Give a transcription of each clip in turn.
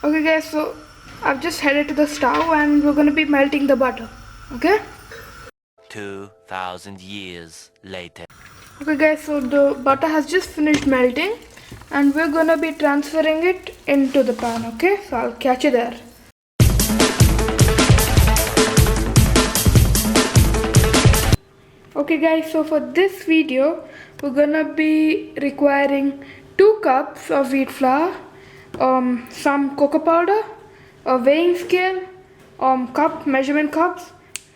Okay guys, so I've just headed to the stove and we're gonna be melting the butter. Okay? 2,000 years later. Okay guys, so the butter has just finished melting and we're gonna be transferring it into the pan. Okay? So I'll catch you there. Okay guys, so for this video we're gonna be requiring 2 cups of wheat flour, some cocoa powder, a weighing scale, measurement cups.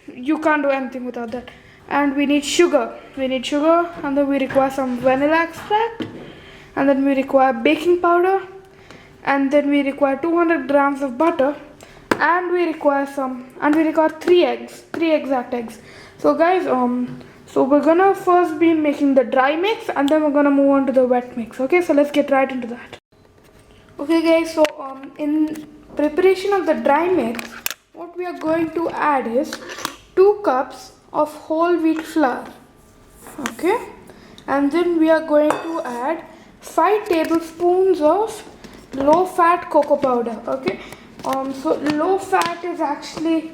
You can't do anything without that. And we need sugar. And then we require some vanilla extract, and then we require baking powder, and then we require 200 grams of butter, and we require 3 eggs, 3 exact eggs. So guys, so we're gonna first be making the dry mix and then we're gonna move on to the wet mix. Okay, so let's get right into that. Okay guys, so in preparation of the dry mix, what we are going to add is 2 cups of whole wheat flour. Okay, and then we are going to add 5 tablespoons of low fat cocoa powder. Okay, so low fat is actually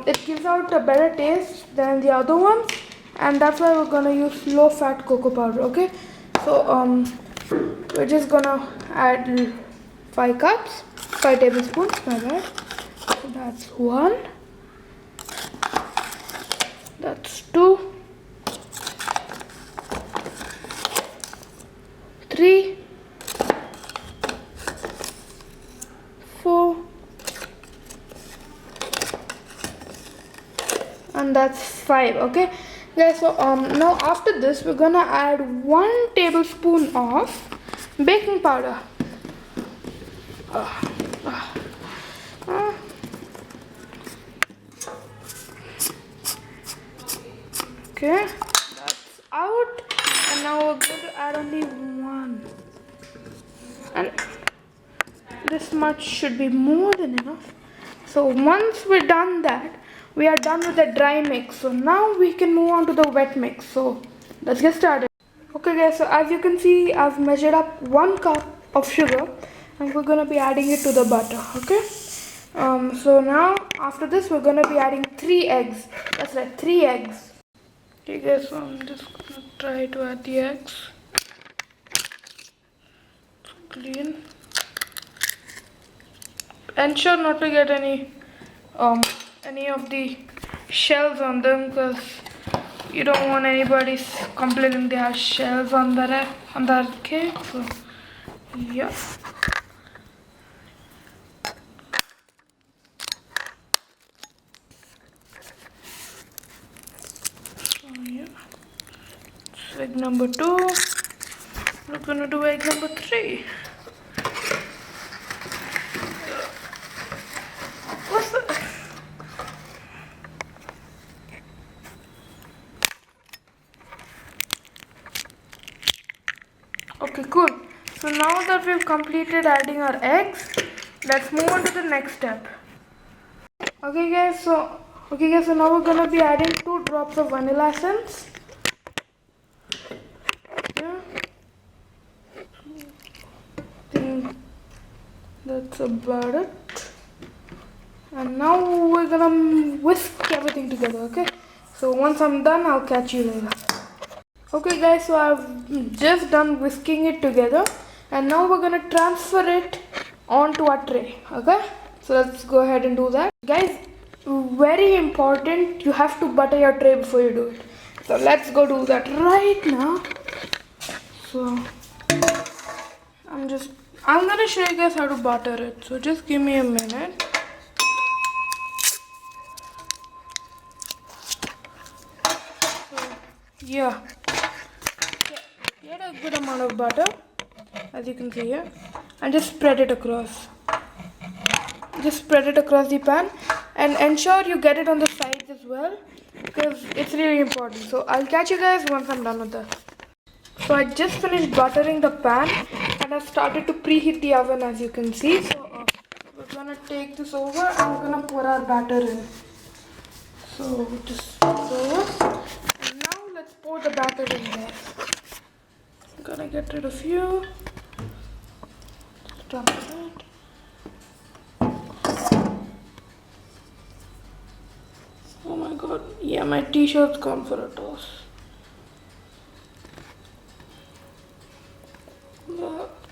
it gives out a better taste than the other ones, and that's why we're gonna use low fat cocoa powder. Okay, so we're just gonna add 5 tablespoons, my bad. So that's 1, that's 2, 3, 4, and that's 5. Okay guys, so now after this we're gonna add 1 tablespoon of baking powder. Okay, that's out, and now we're going to add only 1, and this much should be more than enough. So once we're done that, we are done with the dry mix. So now we can move on to the wet mix. So let's get started. Okay guys, so as you can see, I've measured up 1 cup of sugar and we're gonna be adding it to the butter. Okay, so now after this we're gonna be adding 3 eggs. That's right, 3 eggs. Okay guys, so I'm just gonna try to add the eggs. Clean. Ensure not to get any of the shells on them, because you don't want anybody complaining they have shells on that cake. So yeah. Egg number 2. We're gonna do egg number 3. What's that? Okay, cool. So now that we've completed adding our eggs, let's move on to the next step. Okay guys, so now we're gonna be adding 2 drops of vanilla essence. That's about it. And now we're gonna whisk everything together. Okay, so once I'm done, I'll catch you later. Okay guys, so I've just done whisking it together, and now we're gonna transfer it onto our tray. Okay, so let's go ahead and do that. Guys, very important, you have to butter your tray before you do it. So let's go do that right now. So I'm gonna show you guys how to butter it, so just give me a minute. So yeah, get a good amount of butter, as you can see here, and just spread it across. Just spread it across the pan, and ensure you get it on the sides as well, because it's really important. So I'll catch you guys once I'm done with that. So I just finished buttering the pan and I've started to preheat the oven, as you can see. So we're gonna take this over and we're gonna pour our batter in. So just over, and now let's pour the batter in there. I'm gonna get rid of you. Dump it. Yeah, my t-shirt's gone for a toss.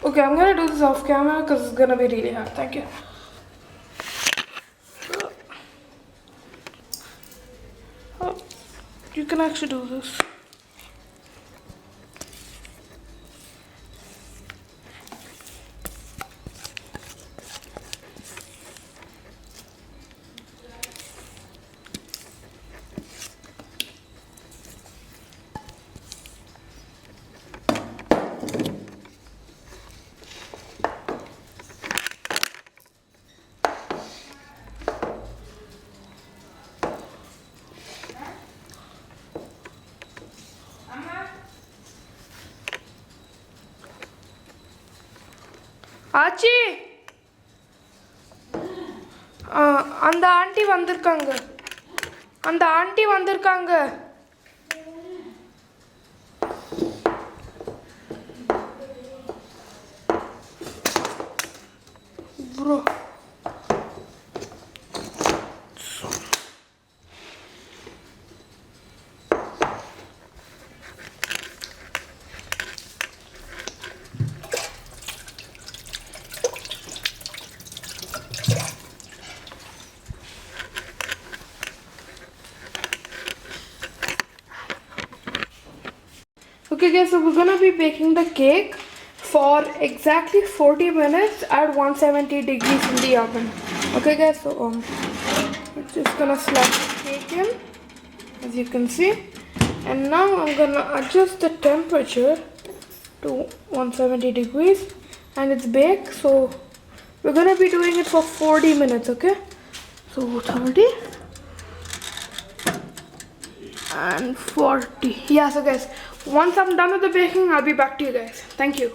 Okay, I'm gonna do this off camera because it's gonna be really hard. Thank you. You can actually do this. ஆச்சி அந்த aunty வந்திருக்காங்க bro Okay guys, so we're gonna be baking the cake for exactly 40 minutes at 170 degrees in the oven. Okay guys, so we're just gonna slap the cake in, as you can see, and now I'm gonna adjust the temperature to 170 degrees and it's baked. So we're gonna be doing it for 40 minutes. Okay, so 30 and 40. Yeah, so guys, once I'm done with the baking, I'll be back to you guys. Thank you.